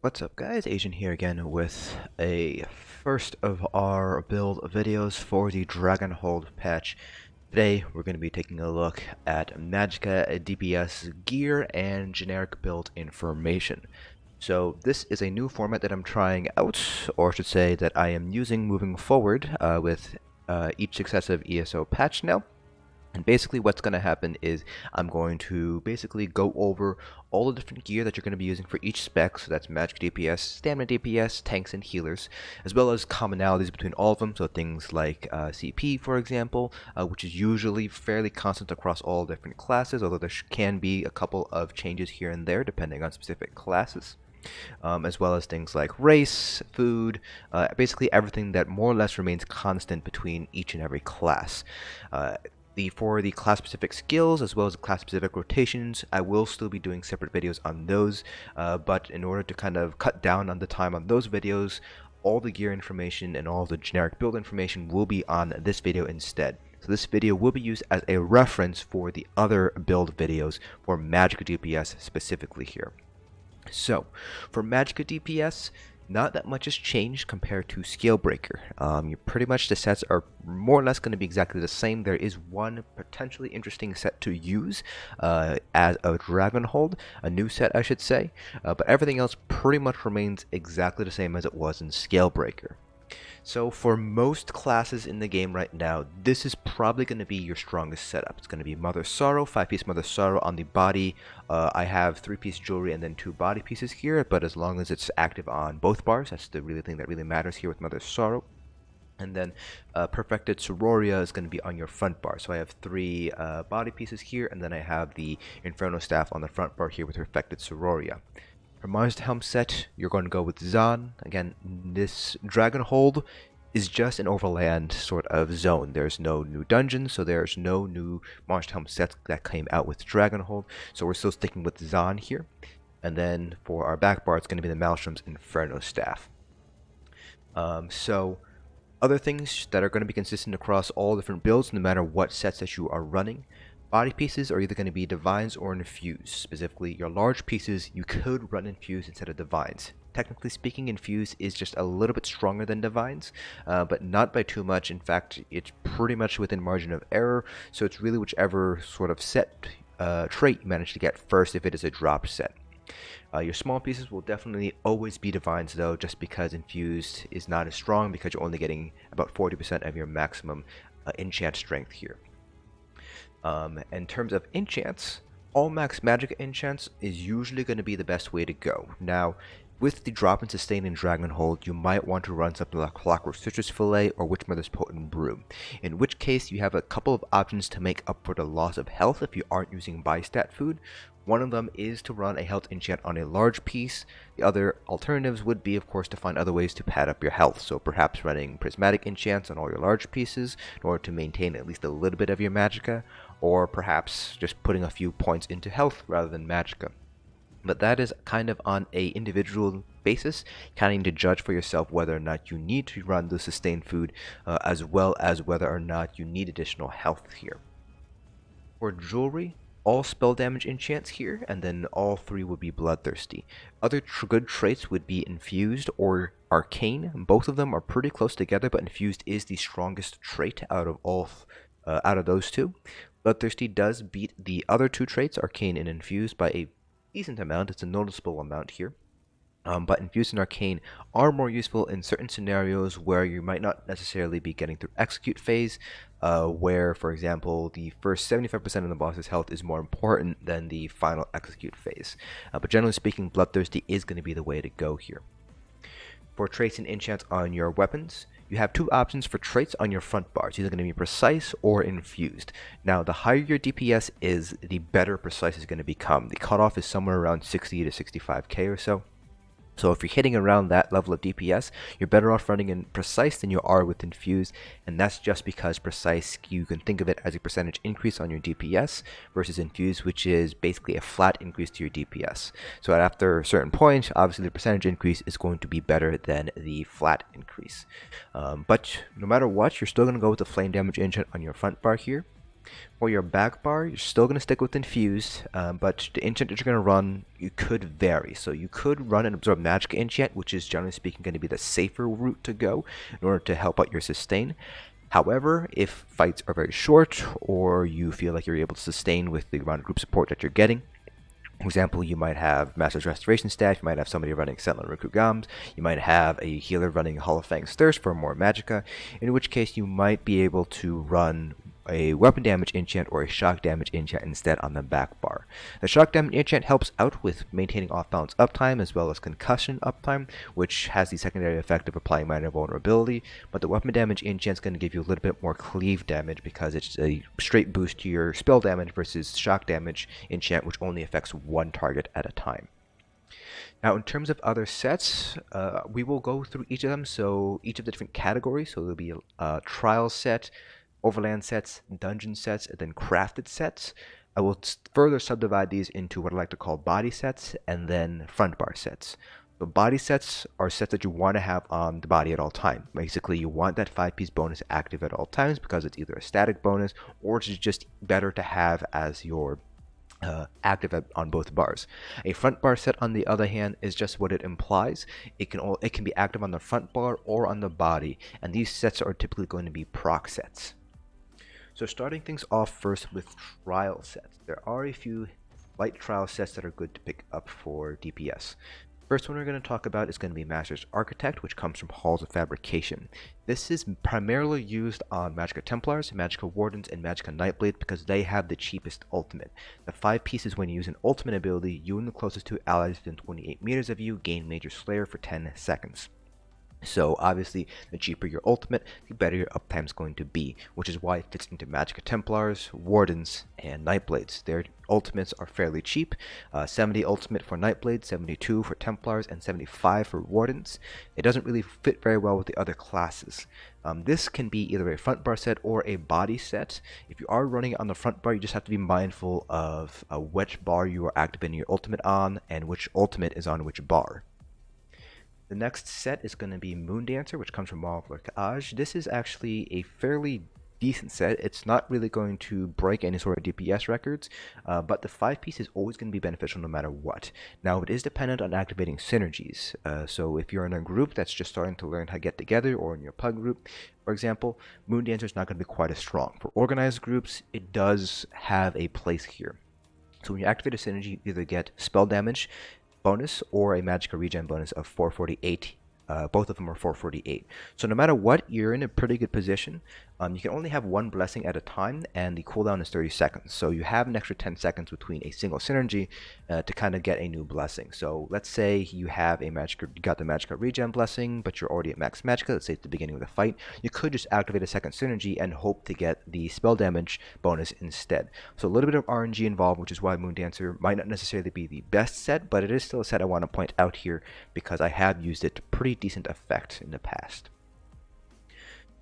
What's up guys, Asian here again with a first of our build videos for the Dragonhold patch. Today we're going to be taking a look at Magicka DPS gear and generic build information. So this is a new format that I'm trying out, or I should say that I am using moving forward with each successive ESO patch now. And basically what's going to happen is I'm going to basically go over all the different gear that you're going to be using for each spec, so that's Magicka DPS, Stamina DPS, tanks, and healers, as well as commonalities between all of them, so things like CP, for example, which is usually fairly constant across all different classes, although there can be a couple of changes here and there depending on specific classes. As well as things like race, food, basically everything that more or less remains constant between each and every class. For the class-specific skills as well as the class-specific rotations, I will still be doing separate videos on those, but in order to kind of cut down on the time on those videos, all the gear information and all the generic build information will be on this video instead. So this video will be used as a reference for the other build videos for Magicka DPS specifically here. So, for Magicka DPS, not that much has changed compared to Scalebreaker. Pretty much the sets are more or less going to be exactly the same. There is one potentially interesting set to use as a Dragonhold, a new set I should say, but everything else pretty much remains exactly the same as it was in Scalebreaker. So for most classes in the game right now, this is probably going to be your strongest setup. It's going to be Mother Sorrow, 5-piece Mother Sorrow on the body. I have 3-piece jewelry and then 2 body pieces here, but as long as it's active on both bars, that's the really thing that really matters here with Mother Sorrow. And then Perfected Siroria is going to be on your front bar. So I have 3 body pieces here, and then I have the Inferno Staff on the front bar here with Perfected Siroria. For Monster Helm set, you're going to go with Zaan. Again, this Dragonhold is just an Overland sort of zone. There's no new dungeons, so there's no new Monster Helm sets that came out with Dragonhold. So we're still sticking with Zaan here. And then for our back bar, it's going to be the Maelstrom's Inferno Staff. So other things that are going to be consistent across all different builds, no matter what sets that you are running. Body pieces are either going to be Divines or Infused. Specifically, your large pieces, you could run Infused instead of Divines. Technically speaking, Infused is just a little bit stronger than Divines, but not by too much. In fact, it's pretty much within margin of error, so it's really whichever sort of set trait you manage to get first if it is a drop set. Your small pieces will definitely always be Divines though, just because Infused is not as strong because you're only getting about 40% of your maximum enchant strength here. In terms of enchants, all max Magicka enchants is usually going to be the best way to go. Now, with the drop and sustain in Dragonhold, you might want to run something like Clockwork Citrus Fillet or Witchmother's Potent Brew, in which case you have a couple of options to make up for the loss of health if you aren't using Bystat food. One of them is to run a health enchant on a large piece. The other alternatives would be, of course, to find other ways to pad up your health. So perhaps running prismatic enchants on all your large pieces in order to maintain at least a little bit of your Magicka, or perhaps just putting a few points into health rather than Magicka. But that is kind of on a individual basis, kind of need to judge for yourself whether or not you need to run the sustained food, as well as whether or not you need additional health here. For jewelry, all spell damage enchants here, and then all 3 would be bloodthirsty. Other good traits would be infused or arcane. Both of them are pretty close together, but infused is the strongest trait out of those 2. Bloodthirsty does beat the other 2 traits, arcane and infused, by a decent amount. It's a noticeable amount here. But Infused and Arcane are more useful in certain scenarios where you might not necessarily be getting through Execute phase, where, for example, the first 75% of the boss's health is more important than the final Execute phase. But generally speaking, Bloodthirsty is going to be the way to go here. For traits and enchants on your weapons, you have 2 options for traits on your front bar. It's either going to be Precise or Infused. Now, the higher your DPS is, the better Precise is going to become. The cutoff is somewhere around 60 to 65k or so. So if you're hitting around that level of DPS, you're better off running in Precise than you are with Infused, and that's just because Precise, you can think of it as a percentage increase on your DPS, versus Infused, which is basically a flat increase to your DPS. So after a certain point, obviously the percentage increase is going to be better than the flat increase. But no matter what, you're still going to go with the Flame Damage enchant on your front bar here. For your back bar, you're still going to stick with Infused, but the enchant that you're going to run, you could vary. So you could run an Absorb Magicka enchant, which is generally speaking going to be the safer route to go in order to help out your sustain. However, if fights are very short, or you feel like you're able to sustain with the amount of group support that you're getting, for example, you might have Master's Restoration staff, you might have somebody running Sentinel Recruit Gams, you might have a healer running Hall of Fang's Thirst for more Magicka, in which case you might be able to run a weapon damage enchant or a shock damage enchant instead on the back bar. The shock damage enchant helps out with maintaining off-balance uptime as well as concussion uptime, which has the secondary effect of applying minor vulnerability, but the weapon damage enchant is going to give you a little bit more cleave damage because it's a straight boost to your spell damage versus shock damage enchant, which only affects one target at a time. Now, in terms of other sets, we will go through each of them, so each of the different categories, so there'll be a trial set, Overland sets, dungeon sets, and then crafted sets. I will further subdivide these into what I like to call body sets and then front bar sets. So body sets are sets that you want to have on the body at all times. Basically, you want that 5-piece bonus active at all times because it's either a static bonus or it's just better to have as your active on both bars. A front bar set, on the other hand, is just what it implies. It can be active on the front bar or on the body, and these sets are typically going to be proc sets. So starting things off first with trial sets. There are a few light trial sets that are good to pick up for DPS. First one we're going to talk about is going to be Master's Architect, which comes from Halls of Fabrication. This is primarily used on Magicka Templars, Magicka Wardens, and Magicka Nightblade because they have the cheapest ultimate. The 5 pieces when you use an ultimate ability, you and the closest 2 allies within 28 meters of you gain Major Slayer for 10 seconds. So obviously, the cheaper your ultimate, the better your uptime is going to be, which is why it fits into Magicka Templars, Wardens, and Nightblades. Their ultimates are fairly cheap, 70 ultimate for Nightblade, 72 for Templars, and 75 for Wardens. It doesn't really fit very well with the other classes. This can be either a front bar set or a body set. If you are running it on the front bar, you just have to be mindful of which bar you are activating your ultimate on and which ultimate is on which bar. The next set is going to be Moondancer, which comes from Lorkhaj. This is actually a fairly decent set. It's not really going to break any sort of DPS records, but the 5-piece is always going to be beneficial no matter what. Now, it is dependent on activating synergies. So if you're in a group that's just starting to learn how to get together, or in your pug group, for example, Moondancer is not going to be quite as strong. For organized groups, it does have a place here. So when you activate a synergy, you either get spell damage bonus or a Magicka regen bonus of 448. Both of them are 448. So no matter what, you're in a pretty good position. You can only have one blessing at a time, and the cooldown is 30 seconds. So you have an extra 10 seconds between a single synergy to kind of get a new blessing. So let's say you have a Magicka, you got the Magicka regen blessing, but you're already at max Magicka. Let's say at the beginning of the fight, you could just activate a second synergy and hope to get the spell damage bonus instead. So a little bit of RNG involved, which is why Moondancer might not necessarily be the best set, but it is still a set I want to point out here because I have used it to pretty decent effect in the past.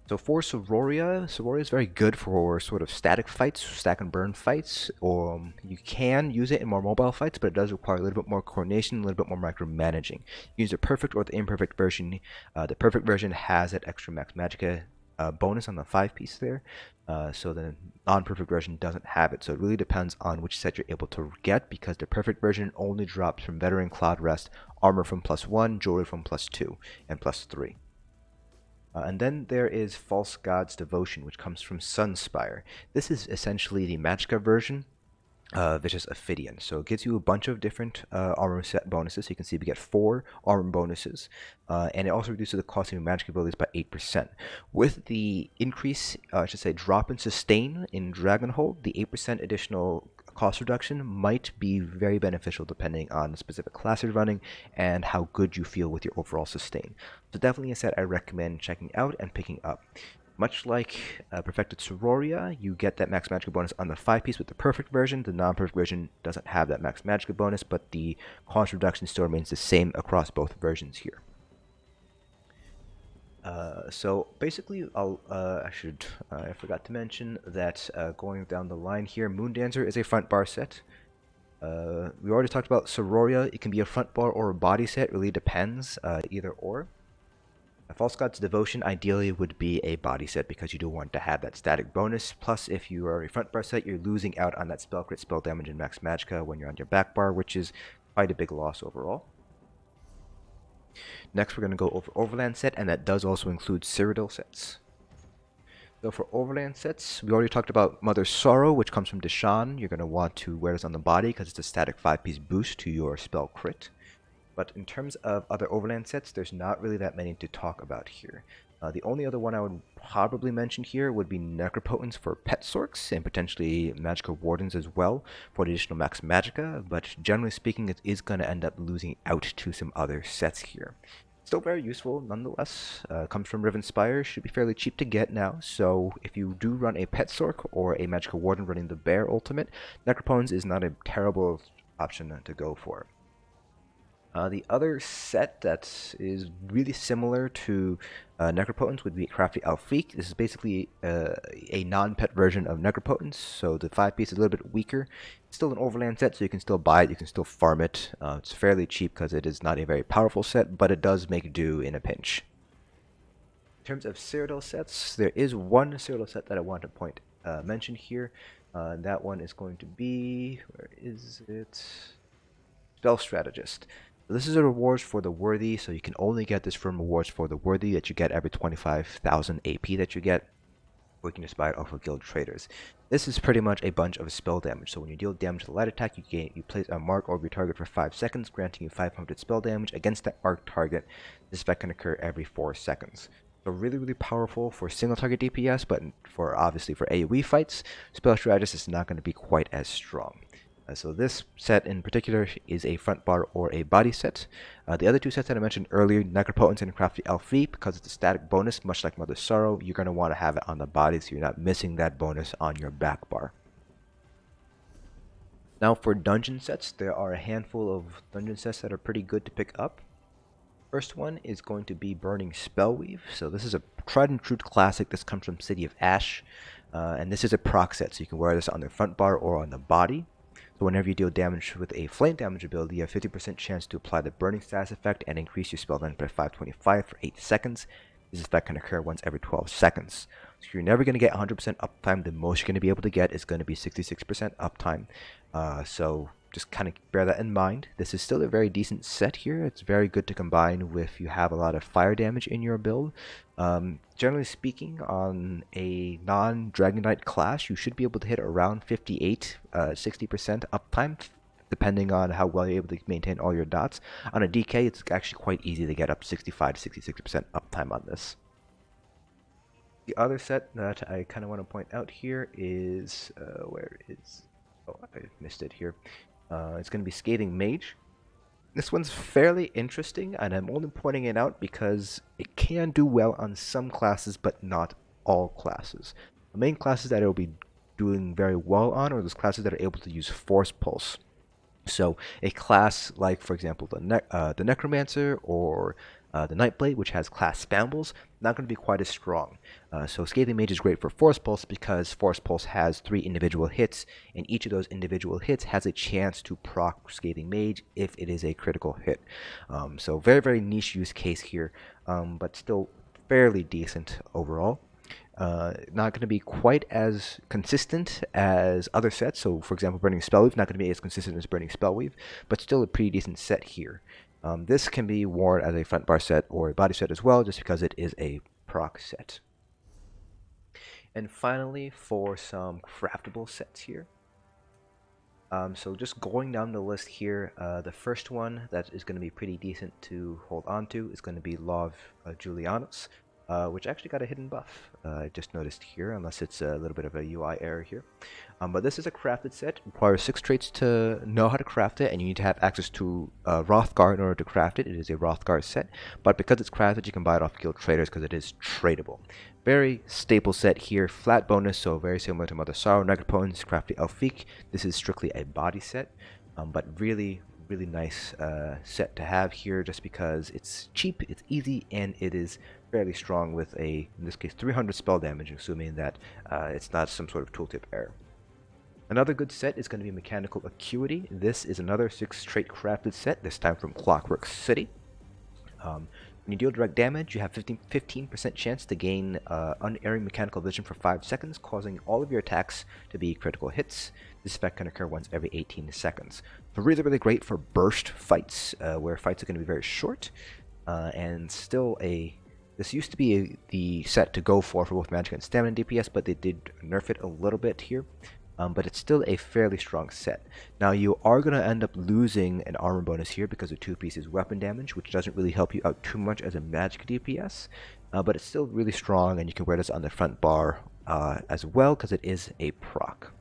So for Siroria is very good for sort of static fights, stack and burn fights, or you can use it in more mobile fights, but it does require a little bit more coordination, a little bit more micromanaging. You use the perfect or the imperfect version. The perfect version has that extra max Magicka bonus on the 5-piece there, so the non-perfect version doesn't have it. So it really depends on which set you're able to get, because the perfect version only drops from Veteran Cloudrest, armor from +1, jewelry from +2, and +3. And then there is False God's Devotion, which comes from Sunspire. This is essentially the Magicka version Vicious Ophidian. So it gives you a bunch of different armor set bonuses. So you can see we get 4 armor bonuses, and it also reduces the cost of your magic abilities by 8%. With the increase, I should say drop in sustain in Dragonhold, the 8% additional cost reduction might be very beneficial depending on the specific class you're running and how good you feel with your overall sustain. So definitely a set I recommend checking out and picking up. Much like Perfected Siroria, you get that max Magicka bonus on the 5-piece with the perfect version. The non-perfect version doesn't have that max Magicka bonus, but the cost reduction still remains the same across both versions here. So basically, I forgot to mention that going down the line here, Moondancer is a front bar set. We already talked about Siroria. It can be a front bar or a body set. It really depends, either or. A False God's Devotion ideally would be a body set because you do want to have that static bonus. Plus, if you are a front bar set, you're losing out on that spell crit, spell damage, and max Magicka when you're on your back bar, which is quite a big loss overall. Next, we're going to go over Overland set, and that does also include Cyrodiil sets. So for Overland sets, we already talked about Mother's Sorrow, which comes from Deshaan. You're going to want to wear this on the body because it's a static 5-piece boost to your spell crit. But in terms of other Overland sets, there's not really that many to talk about here. The only other one I would probably mention here would be Necropotence for petsorcs, and potentially Magicka Wardens as well for the additional max Magicka, but generally speaking it is going to end up losing out to some other sets here. Still very useful nonetheless. Comes from Rivenspire, should be fairly cheap to get now, so if you do run a petsorc or a Magicka Warden running the Bear ultimate, Necropotence is not a terrible option to go for. The other set that is really similar to Necropotence would be Crafty Alfiq. This is basically a non-pet version of Necropotence, so the 5-piece is a little bit weaker. It's still an Overland set, so you can still buy it, you can still farm it. It's fairly cheap because it is not a very powerful set, but it does make do in a pinch. In terms of Cyrodiil sets, there is one Cyrodiil set that I want to mention here. That one is going to be, where is it? Spell Strategist. This is a rewards for the worthy, so you can only get this from rewards for the worthy that you get every 25,000 AP that you get, or you can just buy it off of guild traders. This is pretty much a bunch of spell damage, so when you deal damage to the light attack, you place a mark over your target for 5 seconds, granting you 500 spell damage against that marked target. This effect can occur every 4 seconds. So really powerful for single target DPS, but obviously for AoE fights, Spell Strategist is not going to be quite as strong. So this set in particular is a front bar or a body set. The other two sets that I mentioned earlier, Necropotence and Crafty Alfiq, because it's a static bonus, much like Mother's Sorrow, you're going to want to have it on the body so you're not missing that bonus on your back bar. Now for dungeon sets, there are a handful of dungeon sets that are pretty good to pick up. First one is going to be Burning Spellweave. So this is a tried and true classic. This comes from City of Ash, and this is a proc set, so you can wear this on the front bar or on the body. So whenever you deal damage with a flame damage ability, you have 50% chance to apply the burning status effect and increase your spell length by 525 for 8 seconds. This effect can occur once every 12 seconds. So you're never going to get 100% uptime. The most you're going to be able to get is going to be 66% uptime. So just kind of bear that in mind. This is still a very decent set here. It's very good to combine with if you have a lot of fire damage in your build. Generally speaking, on a non-Dragon Knight class, you should be able to hit around 58-60% uptime, depending on how well you're able to maintain all your dots. On a DK, it's actually quite easy to get up 65-66% uptime on this. The other set that I kind of want to point out here is, where is, oh, I missed it here. It's going to be Scathing Mage. This one's fairly interesting, and I'm only pointing it out because it can do well on some classes, but not all classes. The main classes that it will be doing very well on are those classes that are able to use Force Pulse. So a class like, for example, the Necromancer or the Nightblade, which has class spambles, not going to be quite as strong. So Scathing Mage is great for Force Pulse because Force Pulse has 3 individual hits, and each of those individual hits has a chance to proc Scathing Mage if it is a critical hit. So very niche use case here, but still fairly decent overall. Not going to be quite as consistent as other sets. So, for example, Burning Spellweave not going to be as consistent as Burning Spellweave, but still a pretty decent set here. This can be worn as a front bar set or a body set as well, just because it is a proc set. And finally, for some craftable sets here. So just going down the list here, the first one that is going to be pretty decent to hold on to is going to be Law of Julianus. Which actually got a hidden buff, I just noticed here, unless it's a little bit of a UI error here. But this is a crafted set, requires 6 traits to know how to craft it, and you need to have access to Hrothgar in order to craft it. It is a Hrothgar set, but because it's crafted, you can buy it off guild traders because it is tradable. Very staple set here, flat bonus, so very similar to Mother's Sorrow, Necropotence, Crafty Alfiq. This is strictly a body set, but really nice set to have here just because it's cheap, it's easy, and it is fairly strong with in this case, 300 spell damage, assuming that it's not some sort of tooltip error. Another good set is going to be Mechanical Acuity. This is another 6 trait crafted set, this time from Clockwork City. When you deal direct damage, you have 15% chance to gain unerring mechanical vision for 5 seconds, causing all of your attacks to be critical hits. This effect can occur once every 18 seconds. So really, really great for burst fights, where fights are going to be very short, and still this used to be the set to go for both Magicka and Stamina DPS, but they did nerf it a little bit here. But it's still a fairly strong set. Now you are going to end up losing an armor bonus here because of 2 pieces weapon damage, which doesn't really help you out too much as a Magicka DPS, but it's still really strong, and you can wear this on the front bar as well because it is a proc.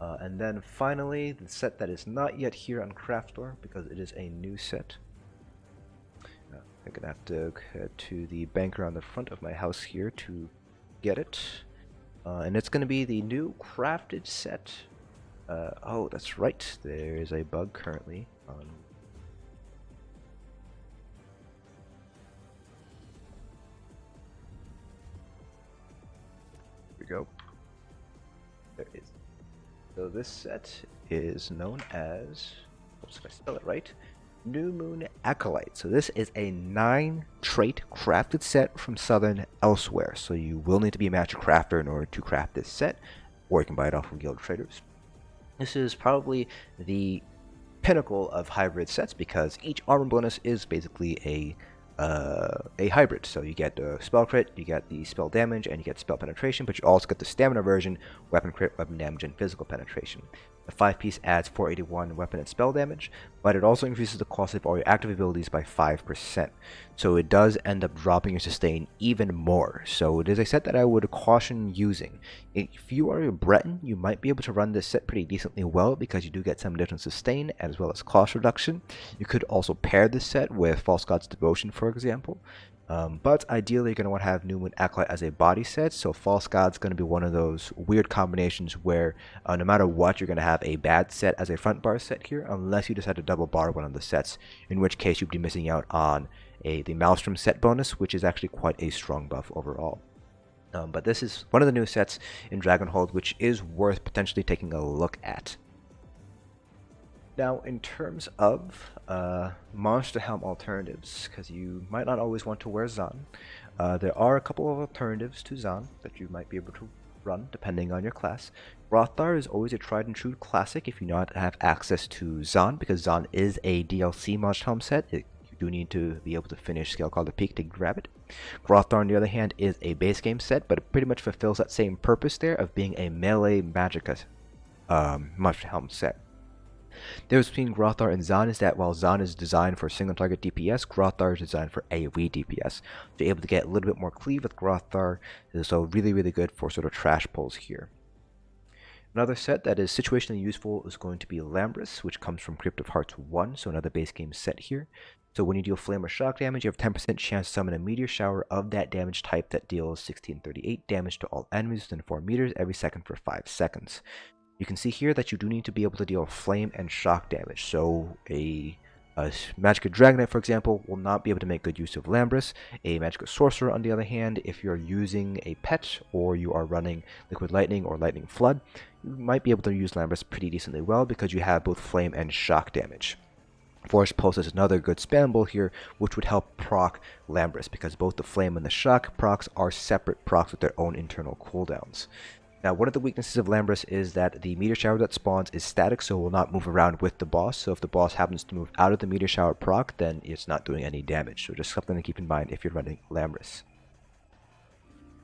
And then finally, the set that is not yet here on Craft Store because it is a new set. I'm going to have to head to the banker on the front of my house here to get it. And it's going to be the new crafted set. Oh, that's right. There is a bug currently on. Here we go. There is. So this set is known as. Oops, if I spell it right. New Moon Acolyte. So this is a 9-trait crafted set from Southern Elsewhere. So you will need to be a master crafter in order to craft this set, or you can buy it off from guild traders. This is probably the pinnacle of hybrid sets because each armor bonus is basically a hybrid. So you get the spell crit, you get the spell damage, and you get spell penetration, but you also get the stamina version, weapon crit, weapon damage, and physical penetration. The 5-piece adds 481 weapon and spell damage, but it also increases the cost of all your active abilities by 5%. So it does end up dropping your sustain even more. So it is a set that I would caution using. If you are a Breton, you might be able to run this set pretty decently well because you do get some additional sustain as well as cost reduction. You could also pair this set with False God's Devotion, for example. But ideally, you're going to want to have New Moon Acolyte as a body set, so False God's going to be one of those weird combinations where no matter what, you're going to have a bad set as a front bar set here, unless you decide to double bar one of the sets, in which case you'd be missing out on the Maelstrom set bonus, which is actually quite a strong buff overall. But this is one of the new sets in Dragonhold, which is worth potentially taking a look at. Now, in terms of monster helm alternatives, because you might not always want to wear Zaan, there are a couple of alternatives to Zaan that you might be able to run depending on your class. Grothdarr is always a tried and true classic if you not have access to Zaan, because Zaan is a DLC monster helm set. You do need to be able to finish Scalecaller Peak to grab it. Grothdarr, on the other hand, is a base game set, but it pretty much fulfills that same purpose there of being a melee Magicka monster helm set. The difference between Grothdarr and Zaan is that while Zaan is designed for single target DPS, Grothdarr is designed for AoE DPS. So you're able to get a little bit more cleave with Grothdarr, so really, really good for sort of trash pulls here. Another set that is situationally useful is going to be Ilambris, which comes from Crypt of Hearts 1, so another base game set here. So when you deal flame or shock damage, you have 10% chance to summon a meteor shower of that damage type that deals 1638 damage to all enemies within 4 meters every second for 5 seconds. You can see here that you do need to be able to deal flame and shock damage. So a Magicka Dragonite, for example, will not be able to make good use of Ilambris. A Magicka Sorcerer, on the other hand, if you're using a pet or you are running Liquid Lightning or Lightning Flood, you might be able to use Ilambris pretty decently well because you have both flame and shock damage. Force Pulse is another good spammable here, which would help proc Ilambris because both the flame and the shock procs are separate procs with their own internal cooldowns. Now, one of the weaknesses of Ilambris is that the meteor shower that spawns is static, so it will not move around with the boss. So if the boss happens to move out of the meteor shower proc, then it's not doing any damage. So just something to keep in mind if you're running Ilambris.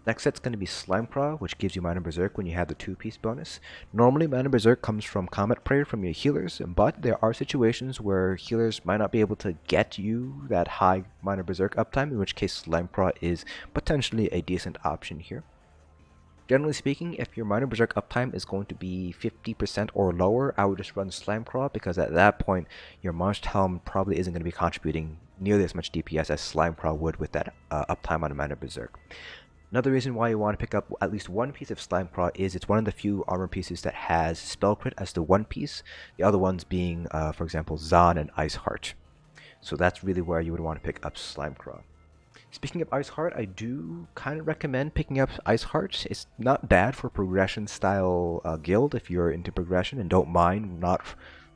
Next set's going to be Slimecraw, which gives you Minor Berserk when you have the 2-piece bonus. Normally, Minor Berserk comes from Combat Prayer from your healers, but there are situations where healers might not be able to get you that high Minor Berserk uptime, in which case Slimecraw is potentially a decent option here. Generally speaking, if your Minor Berserk uptime is going to be 50% or lower, I would just run Slimecraw because at that point, your Monster Helm probably isn't going to be contributing nearly as much DPS as Slimecraw would with that uptime on a Minor Berserk. Another reason why you want to pick up at least one piece of Slimecraw is it's one of the few armor pieces that has Spell Crit as the one piece, the other ones being, for example, Zaan and Iceheart. So that's really where you would want to pick up Slimecraw. Speaking of Iceheart, I do kind of recommend picking up Iceheart. It's not bad for progression style guild if you're into progression and don't mind not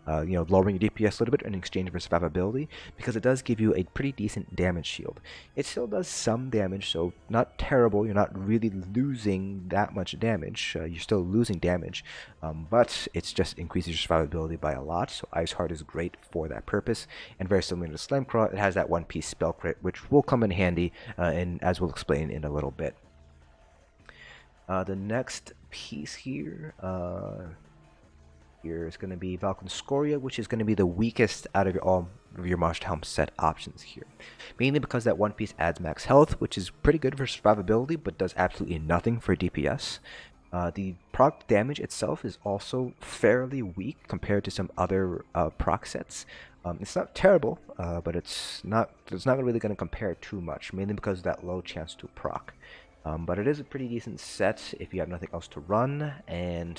lowering your DPS a little bit in exchange for survivability, because it does give you a pretty decent damage shield. It still does some damage, so not terrible. You're not really losing that much damage. You're still losing damage, but it just increases your survivability by a lot. So Iceheart is great for that purpose, and very similar to Slimecraw, it has that one-piece spell crit, which will come in handy, and as we'll explain in a little bit. The next piece here. Here is going to be Valkyn Skoria, which is going to be the weakest out of all of your Monster Helm set options here. Mainly because that one piece adds max health, which is pretty good for survivability, but does absolutely nothing for DPS. The proc damage itself is also fairly weak compared to some other proc sets. It's not terrible, but it's not really going to compare too much, mainly because of that low chance to proc. But it is a pretty decent set if you have nothing else to run, and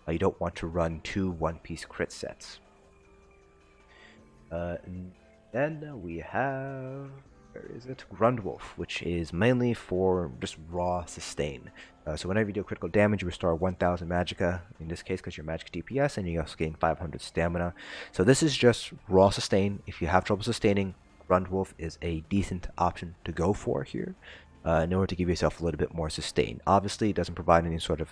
you don't want to run two one-piece crit sets. Then we have, where is it? Grundwolf, which is mainly for just raw sustain. So whenever you do critical damage, you restore 1000 Magicka, in this case because you're Magicka DPS, and you also gain 500 stamina. So this is just raw sustain. If you have trouble sustaining, Grundwolf is a decent option to go for here, in order to give yourself a little bit more sustain. Obviously, it doesn't provide any sort of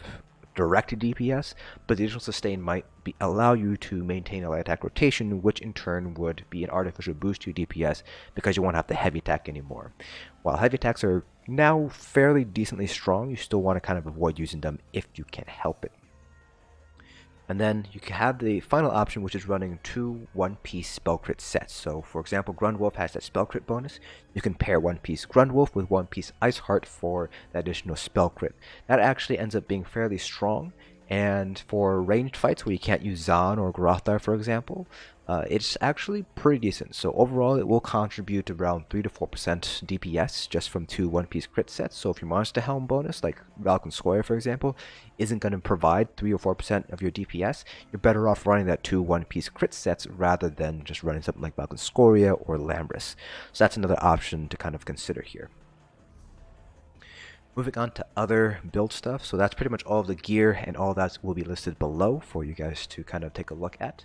direct DPS, but the additional sustain might allow you to maintain a light attack rotation, which in turn would be an artificial boost to your DPS because you won't have the heavy attack anymore. While heavy attacks are now fairly decently strong, you still want to kind of avoid using them if you can help it. And then you can have the final option, which is running two one-piece spell crit sets. So, for example, Grundwolf has that spell crit bonus. You can pair one-piece Grundwolf with one-piece Iceheart for the additional spell crit. That actually ends up being fairly strong. And for ranged fights where you can't use Zaan or Grothdarr, for example, it's actually pretty decent. So overall, it will contribute around 3 to 4% DPS just from two one-piece crit sets. So if your Monster Helm bonus, like Valkyn Skoria, for example, isn't going to provide 3 or 4% of your DPS, you're better off running that two one-piece crit sets rather than just running something like Valkyn Skoria or Ilambris. So that's another option to kind of consider here. Moving on to other build stuff, so that's pretty much all of the gear, and all that will be listed below for you guys to kind of take a look at.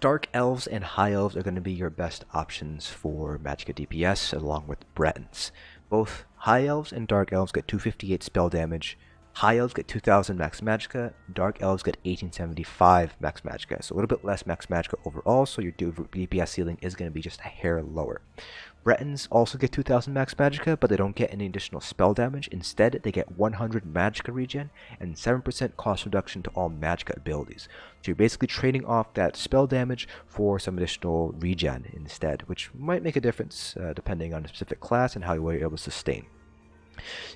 Dark Elves and High Elves are going to be your best options for Magicka DPS, along with Bretons. Both High Elves and Dark Elves get 258 spell damage. High Elves get 2000 max Magicka, Dark Elves get 1875 max Magicka. So a little bit less max Magicka overall, so your DPS ceiling is going to be just a hair lower. Bretons also get 2000 max Magicka, but they don't get any additional spell damage. Instead, they get 100 Magicka regen and 7% cost reduction to all Magicka abilities. So you're basically trading off that spell damage for some additional regen instead, which might make a difference depending on the specific class and how you are able to sustain.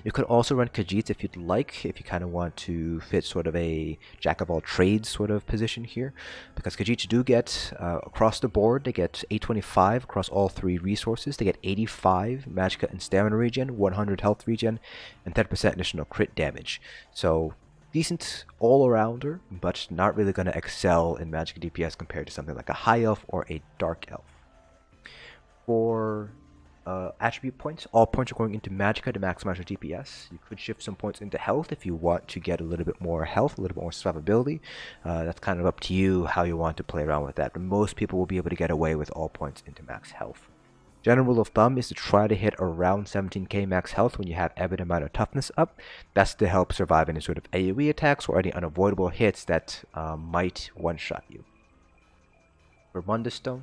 You could also run Khajiits if you'd like, if you kind of want to fit sort of a jack-of-all-trades sort of position here, because Khajiits do get, across the board, they get 825 across all three resources. They get 85 Magicka and Stamina regen, 100 health regen, and 10% additional crit damage. So, decent all-arounder, but not really going to excel in Magicka DPS compared to something like a High Elf or a Dark Elf. For attribute points, all points are going into Magicka to maximize your DPS. You could shift some points into health if you want to get a little bit more health, a little bit more survivability. That's kind of up to you how you want to play around with that, but most people will be able to get away with all points into max health. General rule of thumb is to try to hit around 17k max health when you have evident amount of toughness up. That's to help survive any sort of AoE attacks or any unavoidable hits that might one-shot you. For Moondancer,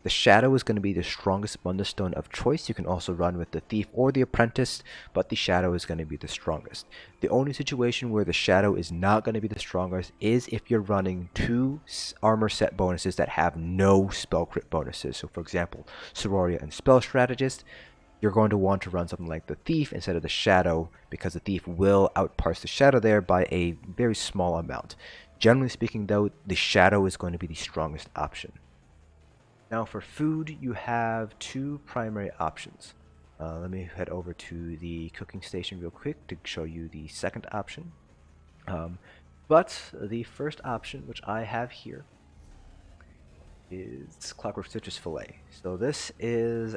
the Shadow is going to be the strongest Moondancer of choice. You can also run with the Thief or the Apprentice, but the Shadow is going to be the strongest. The only situation where the Shadow is not going to be the strongest is if you're running two armor set bonuses that have no spell crit bonuses. So for example, Siroria and Spell Strategist, you're going to want to run something like the Thief instead of the Shadow, because the Thief will outparse the Shadow there by a very small amount. Generally speaking though, the Shadow is going to be the strongest option. Now for food, you have two primary options. Let me head over to the cooking station real quick to show you the second option. But the first option, which I have here, is Clockwork Citrus Fillet. So this is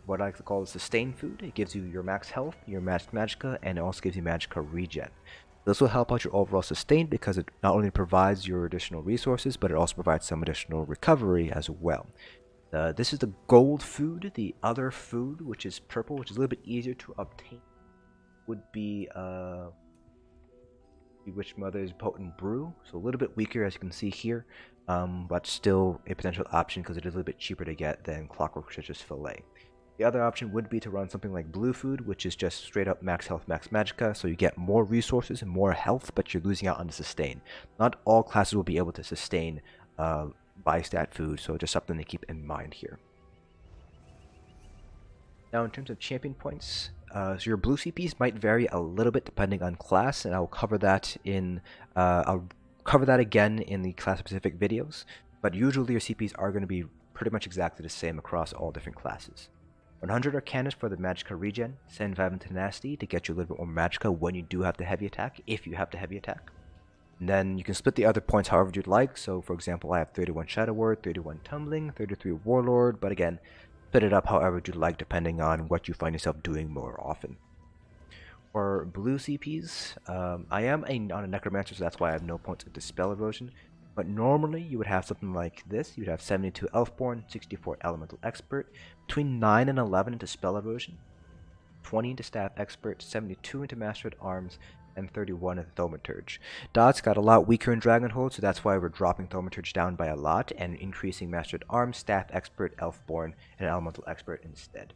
what I like to call a sustained food. It gives you your max health, your max Magicka, and it also gives you Magicka regen. This will help out your overall sustain because it not only provides your additional resources, but it also provides some additional recovery as well. This is the gold food. The other food, which is purple, which is a little bit easier to obtain, would be Witch Mother's Potent Brew. So a little bit weaker, as you can see here, but still a potential option because it is a little bit cheaper to get than Clockwork Citrus Fillet. The other option would be to run something like Blue Food, which is just straight up max health, max magicka, so you get more resources and more health, but you're losing out on the sustain. Not all classes will be able to sustain by stat food, so just something to keep in mind here. Now in terms of champion points, so your blue CPs might vary a little bit depending on class, and I'll cover that again in the class-specific videos, but usually your CPs are going to be pretty much exactly the same across all different classes. 100 Arcanus for the Magicka regen, 75 in Tenacity to get you a little bit more Magicka when you do have the heavy attack, if you have the heavy attack. And then you can split the other points however you'd like, so for example I have 31 Shadow Word, 31 Tumbling, 33 Warlord, but again, split it up however you'd like depending on what you find yourself doing more often. For blue CPs, I am on a Necromancer, so that's why I have no points into Spell Erosion. But normally you would have something like this. You would have 72 Elfborn, 64 Elemental Expert, between 9 and 11 into Spell Erosion, 20 into Staff Expert, 72 into Master at Arms, and 31 into Thaumaturge. Dots got a lot weaker in Dragonhold, so that's why we're dropping Thaumaturge down by a lot and increasing Master at Arms, Staff Expert, Elfborn, and Elemental Expert instead.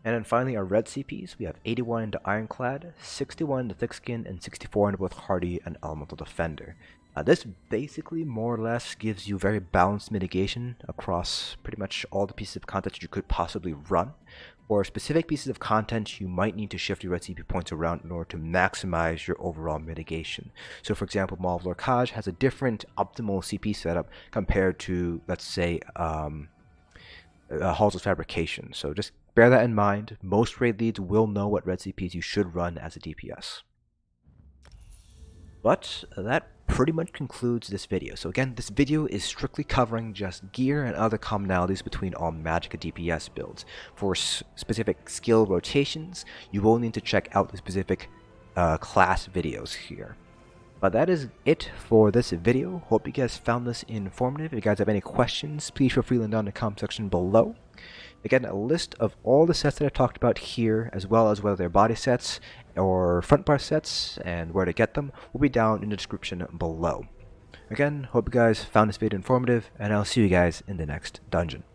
And then finally our red CPs, we have 81 into Ironclad, 61 into Thickskin, and 64 into both Hardy and Elemental Defender. This basically more or less gives you very balanced mitigation across pretty much all the pieces of content you could possibly run. For specific pieces of content, you might need to shift your red CP points around in order to maximize your overall mitigation. So for example, Maw of Lorkhaj has a different optimal CP setup compared to, let's say, Halls of Fabrication. So just bear that in mind. Most raid leads will know what red CPs you should run as a DPS. But that pretty much concludes this video. So again, this video is strictly covering just gear and other commonalities between all Magicka DPS builds. For specific skill rotations, you will need to check out the specific class videos here. But that is it for this video. Hope you guys found this informative. If you guys have any questions, please feel free to leave down in the comment section below. Again, a list of all the sets that I talked about here, as well as whether they're body sets or front bar sets and where to get them, will be down in the description below. Again, hope you guys found this video informative, and I'll see you guys in the next dungeon.